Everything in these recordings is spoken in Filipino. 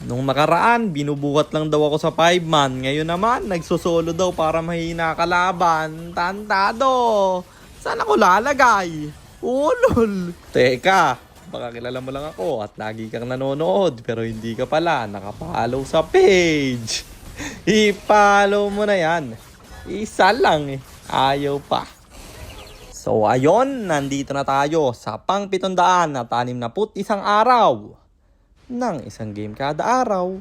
Nung nakaraan, binubuhat lang daw ako sa 5-man. Ngayon naman, nagsosolo daw para mahina kalaban. Tantado! Saan ako lalagay? Ulol! Teka, baka kilala mo lang ako at lagi kang nanonood pero hindi ka pala nakapollow sa page. I-follow mo na yan. Isa lang eh. Ayaw pa. So ayon, nandito na tayo sa pang 761 araw ng isang game kada araw.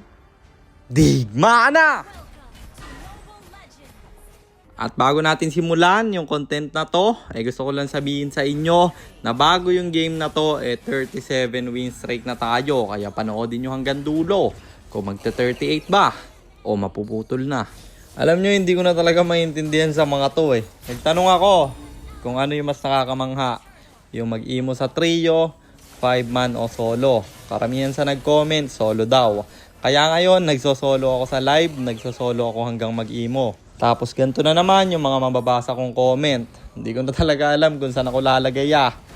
Digma na! At bago natin simulan yung content na to, ay gusto ko lang sabihin sa inyo na bago yung game na to, 37 win streak na tayo. Kaya panoodin nyo hanggang dulo kung magta-38 ba o mapuputol na. Alam nyo, hindi ko na talaga maintindihan sa mga to eh. Nagtanong ako kung ano yung mas nakakamangha. Yung mag-imo sa trio, 5-man o solo. Karamihan sa nag-comment, solo daw. Kaya ngayon, nagsosolo ako sa live, nagsosolo ako hanggang mag-imo. Tapos ganito na naman yung mga mababasa kong comment. Hindi ko na talaga alam kung saan ako lalagay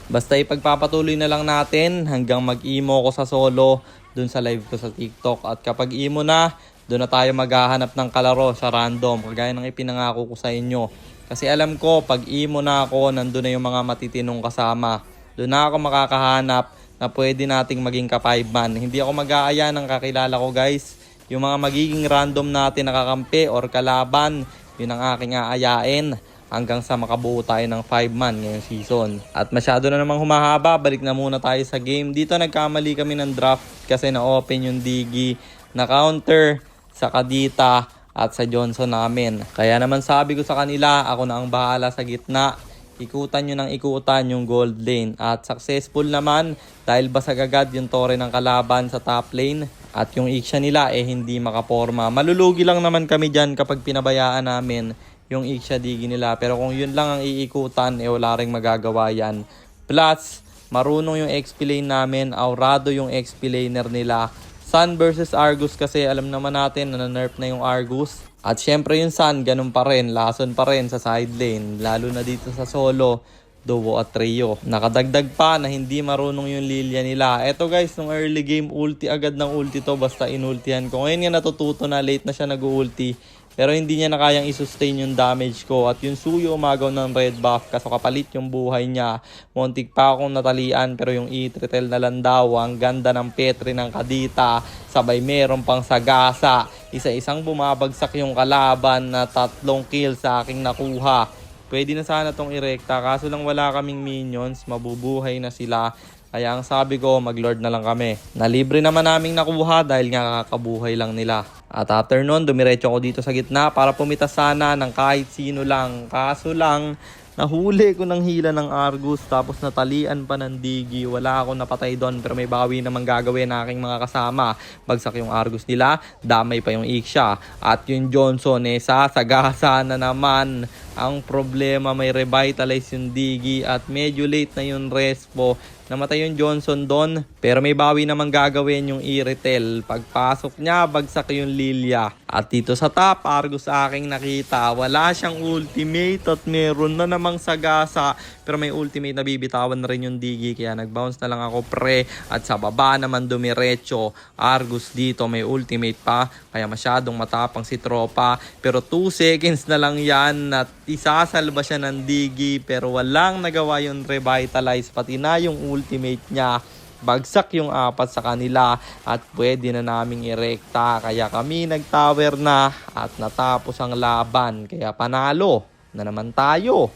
Basta ipagpapatuloy na lang natin hanggang mag-imo ako sa solo dun sa live ko sa TikTok. At kapag imo na, dun na tayo maghahanap ng kalaro sa random. Kagaya ng ipinangako ko sa inyo. Kasi alam ko, pag imo na ako, nandun na yung mga matitinong kasama. Doon na ako makakahanap na pwede nating maging ka-5-man. Hindi ako mag-aaya ng kakilala ko guys. Yung mga magiging random natin nakakampi or kalaban, yun ang aking aayain hanggang sa makabuo tayo ng 5-man ngayong season. At masyado na namang humahaba, balik na muna tayo sa game. Dito nagkamali kami ng draft kasi na-open yung Digi na counter sa Kadita at sa Johnson namin. Kaya naman sabi ko sa kanila, ako na ang bahala sa gitna. Ikutan nyo ng ikutan yung gold lane. At successful naman dahil basag agad yung tore ng kalaban sa top lane. At yung Ixia nila hindi makaporma. Malulugi lang naman kami dyan kapag pinabayaan namin yung Ixia Digi nila. Pero kung yun lang ang iikutan, wala ring magagawa yan. Plus, marunong yung XP lane namin. Aurado yung XP laner nila. Sun versus Argus kasi alam naman natin na nerf na yung Argus. At syempre yung Sun, ganun pa rin, lason pa rin sa side lane. Lalo na dito sa solo, duo at trio. Nakadagdag pa na hindi marunong yung Lilia nila. Eto guys, nung early game, ulti agad ng ulti to basta inultihan ko. Ngayon nga natututo na, late na siya nag-ulti. Pero hindi niya na kayang i-sustain yung damage ko. At yung Suyo umagaw ng red buff kaso kapalit yung buhay niya. Muntik pa akong natalian pero yung i-tritel na lang daw. Ang ganda ng Petri ng Kadita. Sabay meron pang Sagasa. Isa-isang bumabagsak yung kalaban na 3 kills sa aking nakuha. Pwede na sana tong irekta kaso lang wala kaming minions. Mabubuhay na sila. Kaya ang sabi ko, mag-lord na lang kami. Nalibre naman naming nakuha dahil nga kakabuhay lang nila. At after nun, dumiretso ko dito sa gitna para pumitas sana ng kahit sino lang. Kaso lang, nahuli ko ng hila ng Argus tapos natalian pa ng Digi. Wala akong napatay doon pero may bawi naman gagawin na aking mga kasama. Bagsak yung Argus nila, damay pa yung Ixia. At yung Johnson, sasagasa na naman. Ang problema, may revitalize yung Digi at medyo late na yung respo. Namatay yung Johnson doon. Pero may bawi naman gagawin yung Iritel. Pagpasok niya, bagsak yung Lilia. At dito sa top, Argus aking nakita. Wala siyang ultimate at meron na namang Sagasa. Pero may ultimate na bibitawan na rin yung Digi. Kaya nag-bounce na lang ako pre. At sa baba naman dumiretso. Argus dito may ultimate pa. Kaya masyadong matapang si tropa. Pero 2 seconds na lang yan. At isasalba siya ng Digi. Pero walang nagawa yung revitalize. Pati na yung ultimate niya. Bagsak yung 4 sa kanila at pwede na naming irekta. Kaya kami nag-tower na at natapos ang laban. Kaya panalo na naman tayo.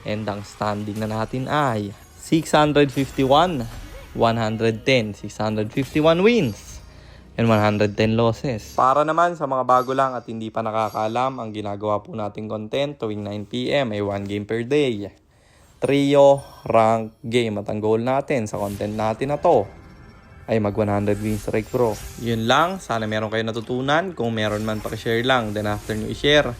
And ang standing na natin ay 651, 110, 651 wins and 110 losses. Para naman sa mga bago lang at hindi pa nakakaalam, ang ginagawa po nating content tuwing 9 PM ay 1 game per day. Trio, rank game. At ang goal natin sa content natin na to ay mag 100 win streak bro. Yun lang. Sana meron kayo natutunan. Kung meron man, pakishare lang. Then after nyo i-share,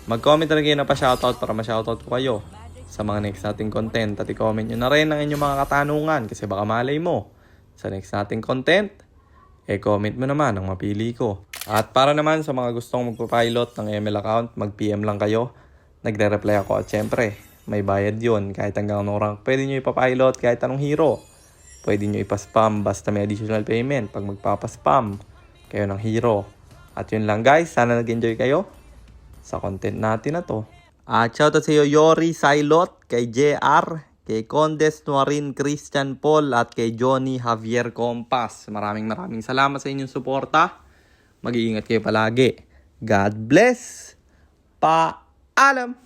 mag-comment na kayo na pa-shoutout para ma-shoutout ko kayo sa mga next nating content. At i-comment nyo na rin ang inyong mga katanungan kasi baka malay mo sa next nating content, comment mo naman ang mapili ko. At para naman sa mga gustong magpapilot ng ML account, mag-PM lang kayo. Nagre-reply ako at syempre, may bayad yun. Kahit hanggang anong rank, pwede nyo ipapilot kahit anong hero. Pwede nyo ipaspam basta may additional payment pag magpapaspam. kayo ng hero. At yun lang guys, sana nag-enjoy kayo sa content natin na to. At shoutout sa iyo Yori Silot, kay JR, kay Condes Nuarin Christian Paul at kay Johnny Javier Compas. Maraming salamat sa inyong suporta. Mag-iingat kayo palagi. God bless. Paalam!